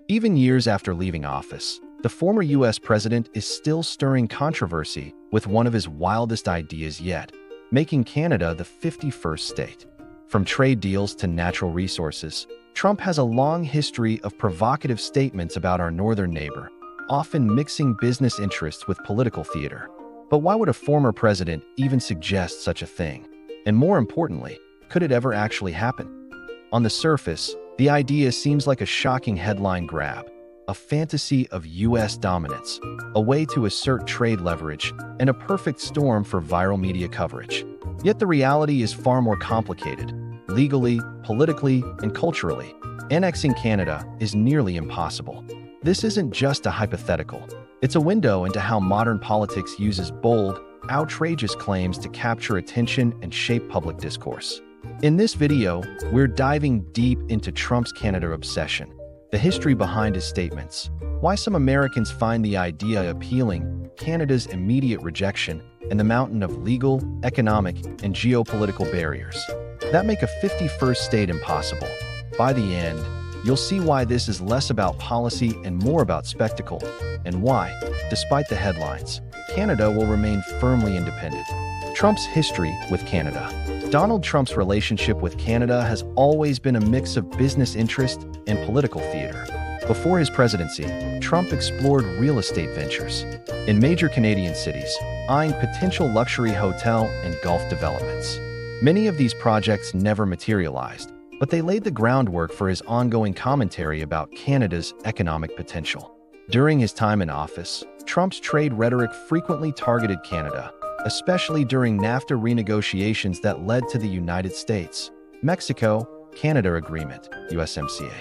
Even years after leaving office, the former U.S. president is still stirring controversy with one of his wildest ideas yet, making Canada the 51st state. From trade deals to natural resources, Trump has a long history of provocative statements about our northern neighbor, often mixing business interests with political theater. But why would a former president even suggest such a thing? And more importantly, could it ever actually happen? On the surface, the idea seems like a shocking headline grab, a fantasy of U.S. dominance, a way to assert trade leverage, and a perfect storm for viral media coverage. Yet the reality is far more complicated. Legally, politically, and culturally, annexing Canada is nearly impossible. This isn't just a hypothetical. It's a window into how modern politics uses bold, outrageous claims to capture attention and shape public discourse. In this video, we're diving deep into Trump's Canada obsession, the history behind his statements, why some Americans find the idea appealing, Canada's immediate rejection, and the mountain of legal, economic, and geopolitical barriers that make a 51st state impossible. By the end, you'll see why this is less about policy and more about spectacle, and why, despite the headlines, Canada will remain firmly independent. Trump's history with Canada. Donald Trump's relationship with Canada has always been a mix of business interest and political theater. Before his presidency, Trump explored real estate ventures in major Canadian cities, eyeing potential luxury hotel and golf developments. Many of these projects never materialized, but they laid the groundwork for his ongoing commentary about Canada's economic potential. During his time in office, Trump's trade rhetoric frequently targeted Canada, especially during NAFTA renegotiations that led to the United States, Mexico-Canada Agreement, USMCA.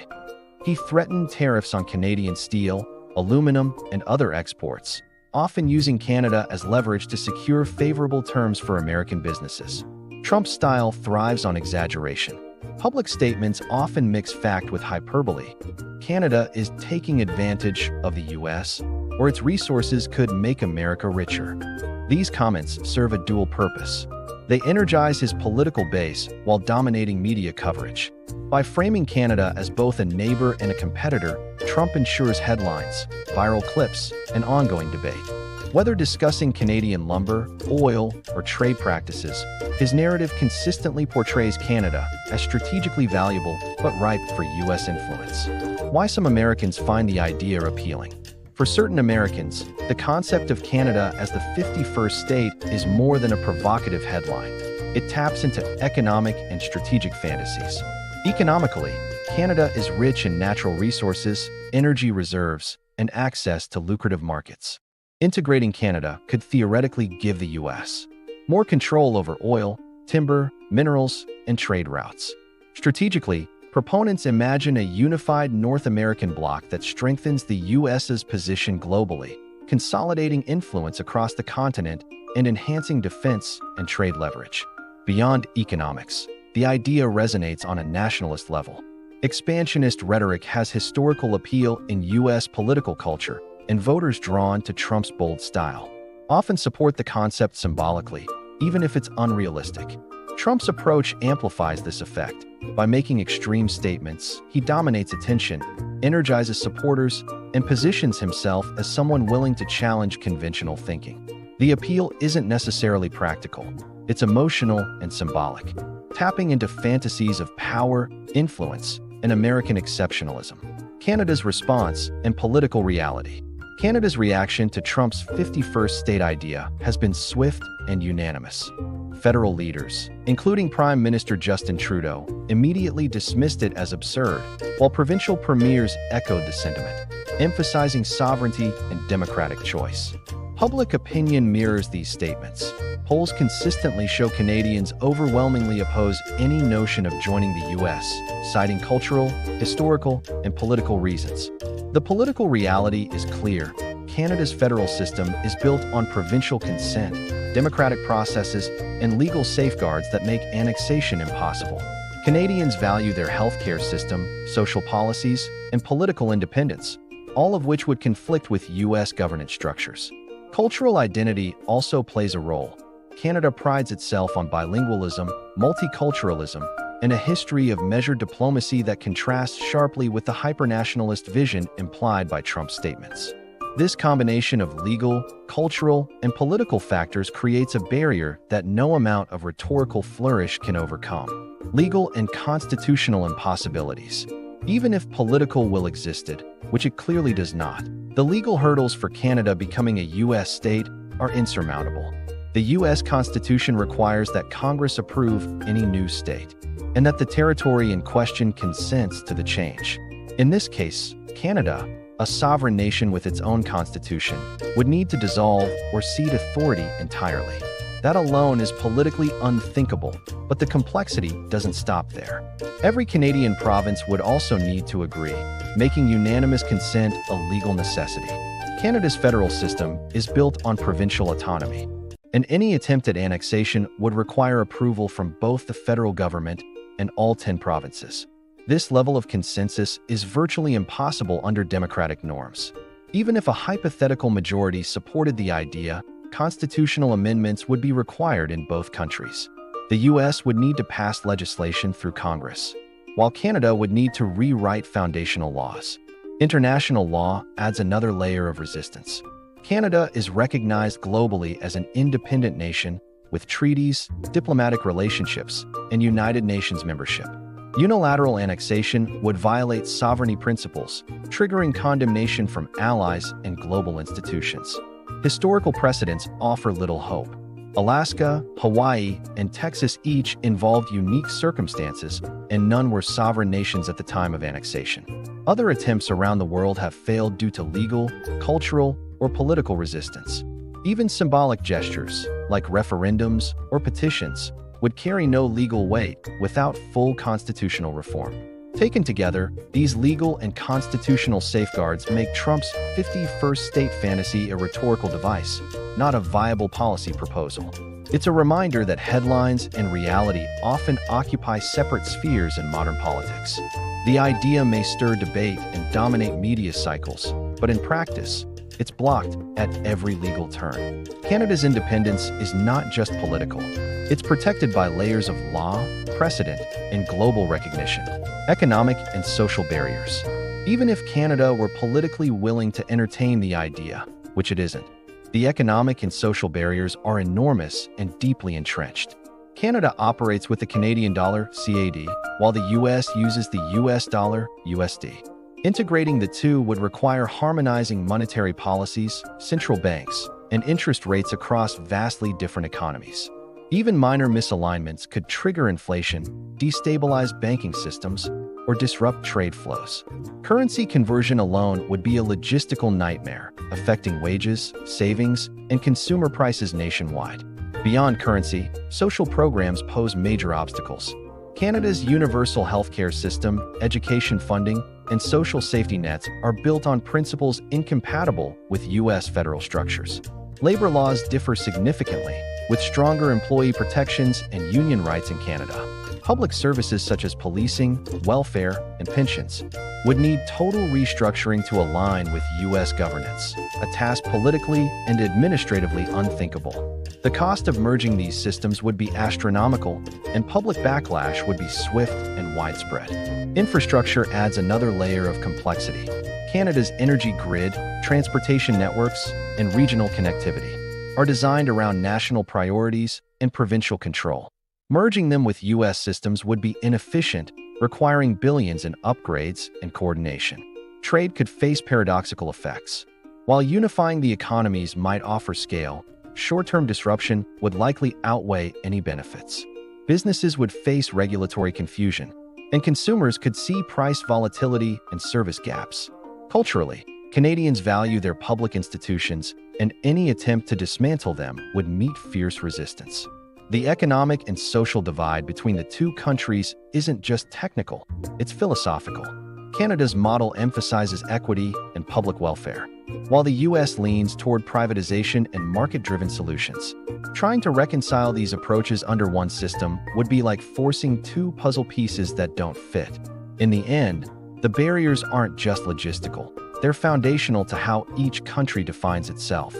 He threatened tariffs on Canadian steel, aluminum, and other exports, often using Canada as leverage to secure favorable terms for American businesses. Trump's style thrives on exaggeration. Public statements often mix fact with hyperbole. Canada is taking advantage of the U.S., or its resources could make America richer. These comments serve a dual purpose. They energize his political base while dominating media coverage. By framing Canada as both a neighbor and a competitor, Trump ensures headlines, viral clips, and ongoing debate. Whether discussing Canadian lumber, oil, or trade practices, his narrative consistently portrays Canada as strategically valuable but ripe for U.S. influence. Why some Americans find the idea appealing. For certain Americans, the concept of Canada as the 51st state is more than a provocative headline. It taps into economic and strategic fantasies. Economically, Canada is rich in natural resources, energy reserves, and access to lucrative markets. Integrating Canada could theoretically give the U.S. more control over oil, timber, minerals, and trade routes. Strategically, proponents imagine a unified North American bloc that strengthens the U.S.'s position globally, consolidating influence across the continent and enhancing defense and trade leverage. Beyond economics, the idea resonates on a nationalist level. Expansionist rhetoric has historical appeal in U.S. political culture, and voters drawn to Trump's bold style often support the concept symbolically, even if it's unrealistic. Trump's approach amplifies this effect. By making extreme statements, he dominates attention, energizes supporters, and positions himself as someone willing to challenge conventional thinking. The appeal isn't necessarily practical. It's emotional and symbolic, tapping into fantasies of power, influence, and American exceptionalism. Canada's response and political reality. Canada's reaction to Trump's 51st state idea has been swift and unanimous. Federal leaders, including Prime Minister Justin Trudeau, immediately dismissed it as absurd, while provincial premiers echoed the sentiment, emphasizing sovereignty and democratic choice. Public opinion mirrors these statements. Polls consistently show Canadians overwhelmingly oppose any notion of joining the U.S., citing cultural, historical, and political reasons. The political reality is clear. Canada's federal system is built on provincial consent, democratic processes, and legal safeguards that make annexation impossible. Canadians value their healthcare system, social policies, and political independence, all of which would conflict with U.S. governance structures. Cultural identity also plays a role. Canada prides itself on bilingualism, multiculturalism, and a history of measured diplomacy that contrasts sharply with the hyper-nationalist vision implied by Trump's statements. This combination of legal, cultural, and political factors creates a barrier that no amount of rhetorical flourish can overcome. Legal and constitutional impossibilities. Even if political will existed, which it clearly does not, the legal hurdles for Canada becoming a U.S. state are insurmountable. The U.S. Constitution requires that Congress approve any new state, and that the territory in question consents to the change. In this case, Canada, a sovereign nation with its own constitution, would need to dissolve or cede authority entirely. That alone is politically unthinkable, but the complexity doesn't stop there. Every Canadian province would also need to agree, making unanimous consent a legal necessity. Canada's federal system is built on provincial autonomy, and any attempt at annexation would require approval from both the federal government and all 10 provinces. This level of consensus is virtually impossible under democratic norms. Even if a hypothetical majority supported the idea, constitutional amendments would be required in both countries. The U.S. would need to pass legislation through Congress, while Canada would need to rewrite foundational laws. International law adds another layer of resistance. Canada is recognized globally as an independent nation with treaties, diplomatic relationships, and United Nations membership. Unilateral annexation would violate sovereignty principles, triggering condemnation from allies and global institutions. Historical precedents offer little hope. Alaska, Hawaii, and Texas each involved unique circumstances, and none were sovereign nations at the time of annexation. Other attempts around the world have failed due to legal, cultural, or political resistance. Even symbolic gestures, like referendums or petitions, would carry no legal weight without full constitutional reform. Taken together, these legal and constitutional safeguards make Trump's 51st state fantasy a rhetorical device, not a viable policy proposal. It's a reminder that headlines and reality often occupy separate spheres in modern politics. The idea may stir debate and dominate media cycles, but in practice, it's blocked at every legal turn. Canada's independence is not just political. It's protected by layers of law, precedent, and global recognition, economic and social barriers. Even if Canada were politically willing to entertain the idea, which it isn't, the economic and social barriers are enormous and deeply entrenched. Canada operates with the Canadian dollar, CAD, while the U.S. uses the U.S. dollar, USD. Integrating the two would require harmonizing monetary policies, central banks, and interest rates across vastly different economies. Even minor misalignments could trigger inflation, destabilize banking systems, or disrupt trade flows. Currency conversion alone would be a logistical nightmare, affecting wages, savings, and consumer prices nationwide. Beyond currency, social programs pose major obstacles. Canada's universal healthcare system, education funding, and social safety nets are built on principles incompatible with U.S. federal structures. Labor laws differ significantly, with stronger employee protections and union rights in Canada. Public services such as policing, welfare, and pensions would need total restructuring to align with U.S. governance, a task politically and administratively unthinkable. The cost of merging these systems would be astronomical, and public backlash would be swift and widespread. Infrastructure adds another layer of complexity. Canada's energy grid, transportation networks, and regional connectivity are designed around national priorities and provincial control. Merging them with U.S. systems would be inefficient, requiring billions in upgrades and coordination. Trade could face paradoxical effects. While unifying the economies might offer scale, short-term disruption would likely outweigh any benefits. Businesses would face regulatory confusion, and consumers could see price volatility and service gaps. Culturally, Canadians value their public institutions, and any attempt to dismantle them would meet fierce resistance. The economic and social divide between the two countries isn't just technical, it's philosophical. Canada's model emphasizes equity and public welfare, while the U.S. leans toward privatization and market-driven solutions. Trying to reconcile these approaches under one system would be like forcing two puzzle pieces that don't fit. In the end, the barriers aren't just logistical, they're foundational to how each country defines itself.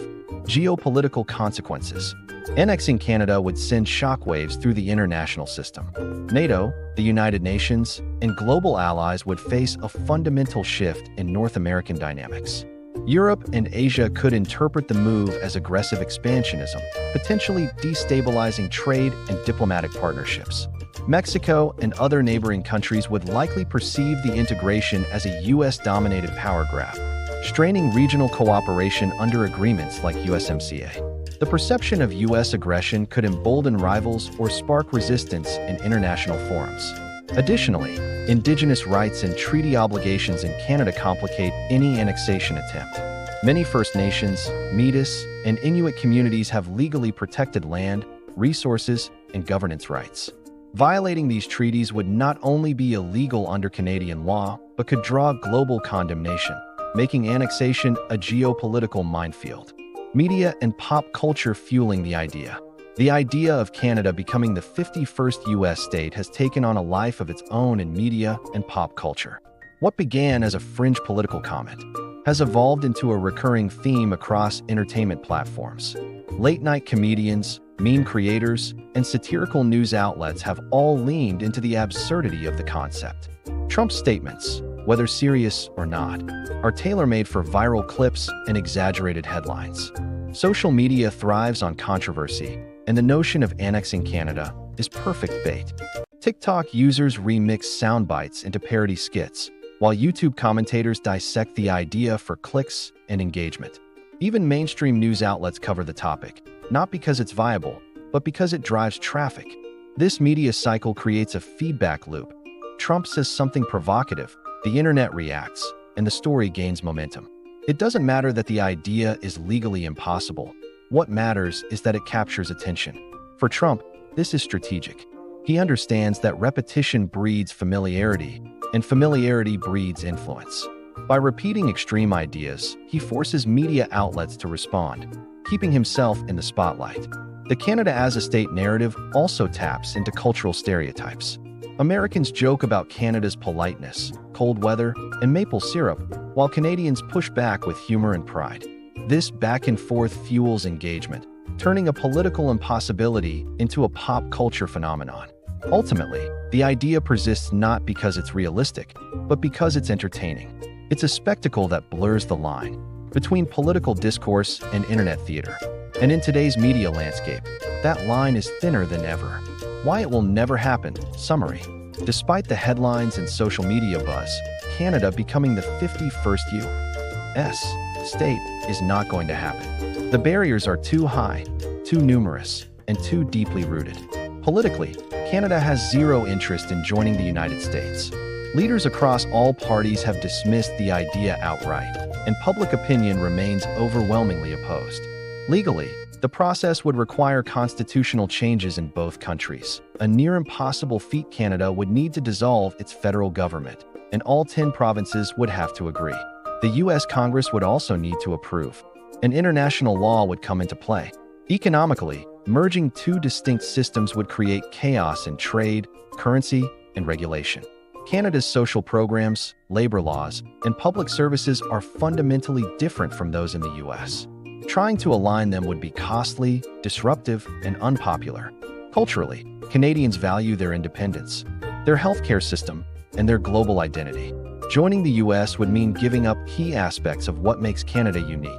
Geopolitical consequences. Annexing Canada would send shockwaves through the international system. NATO, the United Nations, and global allies would face a fundamental shift in North American dynamics. Europe and Asia could interpret the move as aggressive expansionism, potentially destabilizing trade and diplomatic partnerships. Mexico and other neighboring countries would likely perceive the integration as a U.S.-dominated power grab, straining regional cooperation under agreements like USMCA. The perception of U.S. aggression could embolden rivals or spark resistance in international forums. Additionally, Indigenous rights and treaty obligations in Canada complicate any annexation attempt. Many First Nations, Métis, and Inuit communities have legally protected land, resources, and governance rights. Violating these treaties would not only be illegal under Canadian law, but could draw global condemnation, making annexation a geopolitical minefield. Media and pop culture fueling the idea. The idea of Canada becoming the 51st U.S. state has taken on a life of its own in media and pop culture. What began as a fringe political comment has evolved into a recurring theme across entertainment platforms. Late-night comedians, meme creators, and satirical news outlets have all leaned into the absurdity of the concept. Trump's statements, whether serious or not, are tailor-made for viral clips and exaggerated headlines. Social media thrives on controversy, and the notion of annexing Canada is perfect bait. TikTok users remix sound bites into parody skits, while YouTube commentators dissect the idea for clicks and engagement. Even mainstream news outlets cover the topic, not because it's viable, but because it drives traffic. This media cycle creates a feedback loop. Trump says something provocative, the internet reacts, and the story gains momentum. It doesn't matter that the idea is legally impossible. What matters is that it captures attention. For Trump, this is strategic. He understands that repetition breeds familiarity, and familiarity breeds influence. By repeating extreme ideas, he forces media outlets to respond, keeping himself in the spotlight. The Canada as a state narrative also taps into cultural stereotypes. Americans joke about Canada's politeness, cold weather, and maple syrup, while Canadians push back with humor and pride. This back and forth fuels engagement, turning a political impossibility into a pop culture phenomenon. Ultimately, the idea persists not because it's realistic, but because it's entertaining. It's a spectacle that blurs the line between political discourse and internet theater. And in today's media landscape, that line is thinner than ever. Why it will never happen. Summary. Despite the headlines and social media buzz, Canada becoming the 51st U.S. state is not going to happen. The barriers are too high, too numerous, and too deeply rooted. Politically, Canada has zero interest in joining the United States. Leaders across all parties have dismissed the idea outright, and public opinion remains overwhelmingly opposed. Legally, the process would require constitutional changes in both countries. A near-impossible feat. Canada would need to dissolve its federal government, and all 10 provinces would have to agree. The U.S. Congress would also need to approve. And international law would come into play. Economically, merging two distinct systems would create chaos in trade, currency, and regulation. Canada's social programs, labor laws, and public services are fundamentally different from those in the U.S. Trying to align them would be costly, disruptive, and unpopular. Culturally, Canadians value their independence, their healthcare system, and their global identity. Joining the U.S. would mean giving up key aspects of what makes Canada unique.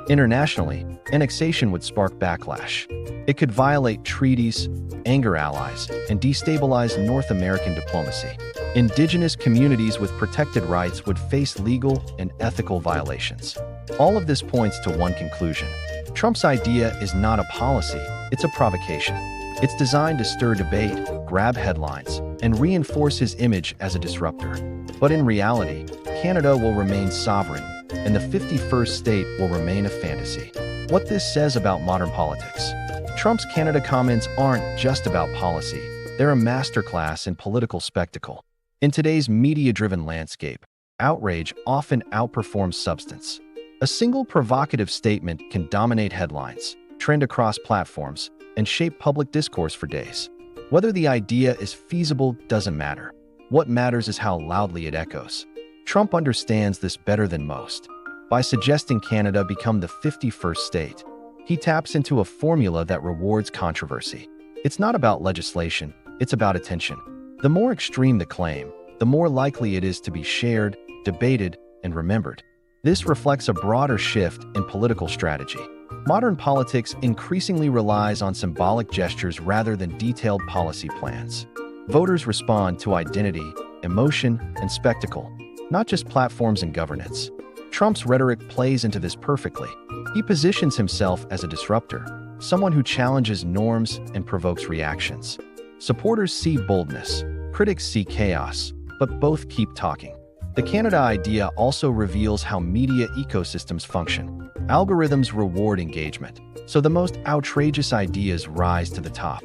Internationally, annexation would spark backlash. It could violate treaties, anger allies, and destabilize North American diplomacy. Indigenous communities with protected rights would face legal and ethical violations. All of this points to one conclusion. Trump's idea is not a policy, it's a provocation. It's designed to stir debate, grab headlines, and reinforce his image as a disruptor. But in reality, Canada will remain sovereign, and the 51st state will remain a fantasy. What this says about modern politics. Trump's Canada comments aren't just about policy, they're a masterclass in political spectacle. In today's media-driven landscape, outrage often outperforms substance. A single provocative statement can dominate headlines, trend across platforms, and shape public discourse for days. Whether the idea is feasible doesn't matter. What matters is how loudly it echoes. Trump understands this better than most. By suggesting Canada become the 51st state, He taps into a formula that rewards controversy. It's not about legislation, it's about attention. The more extreme the claim, the more likely it is to be shared, debated, and remembered. This reflects a broader shift in political strategy. Modern politics increasingly relies on symbolic gestures rather than detailed policy plans. Voters respond to identity, emotion, and spectacle, not just platforms and governance. Trump's rhetoric plays into this perfectly. He positions himself as a disruptor, someone who challenges norms and provokes reactions. Supporters see boldness, critics see chaos, but both keep talking. The Canada idea also reveals how media ecosystems function. Algorithms reward engagement, so the most outrageous ideas rise to the top.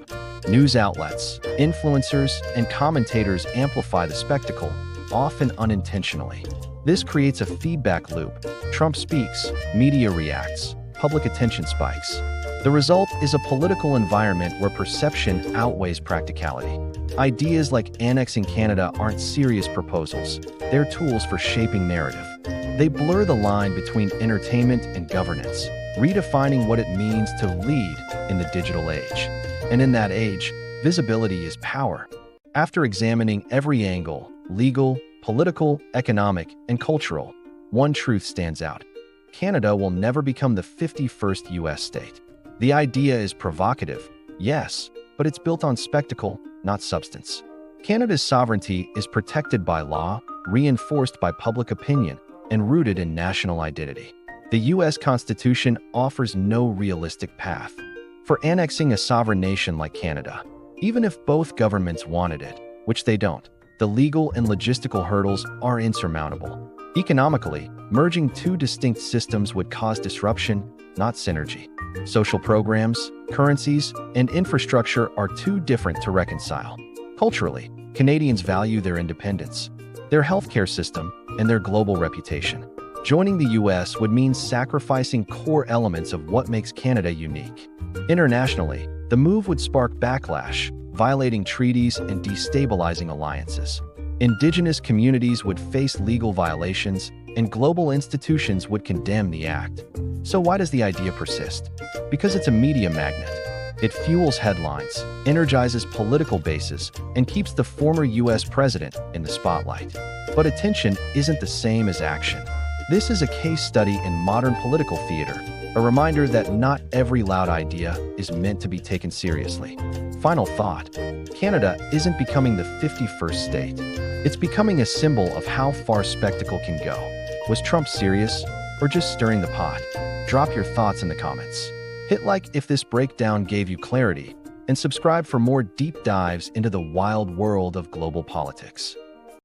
News outlets, influencers, and commentators amplify the spectacle, often unintentionally. This creates a feedback loop. Trump speaks, media reacts, public attention spikes. The result is a political environment where perception outweighs practicality. Ideas like annexing Canada aren't serious proposals. They're tools for shaping narrative. They blur the line between entertainment and governance, redefining what it means to lead in the digital age. And in that age, visibility is power. After examining every angle, legal, political, economic, and cultural, one truth stands out. Canada will never become the 51st U.S. state. The idea is provocative, yes, but it's built on spectacle, not substance. Canada's sovereignty is protected by law, reinforced by public opinion, and rooted in national identity. The U.S. Constitution offers no realistic path for annexing a sovereign nation like Canada. Even if both governments wanted it, which they don't, the legal and logistical hurdles are insurmountable. Economically, merging two distinct systems would cause disruption, not synergy. Social programs, currencies, and infrastructure are too different to reconcile. Culturally, Canadians value their independence, their healthcare system, and their global reputation. Joining the U.S. would mean sacrificing core elements of what makes Canada unique. Internationally, the move would spark backlash, violating treaties and destabilizing alliances. Indigenous communities would face legal violations, and global institutions would condemn the act. So why does the idea persist? Because it's a media magnet. It fuels headlines, energizes political bases, and keeps the former U.S. president in the spotlight. But attention isn't the same as action. This is a case study in modern political theater, a reminder that not every loud idea is meant to be taken seriously. Final thought: Canada isn't becoming the 51st state. It's becoming a symbol of how far spectacle can go. Was Trump serious, or just stirring the pot? Drop your thoughts in the comments. Hit like if this breakdown gave you clarity, and subscribe for more deep dives into the wild world of global politics.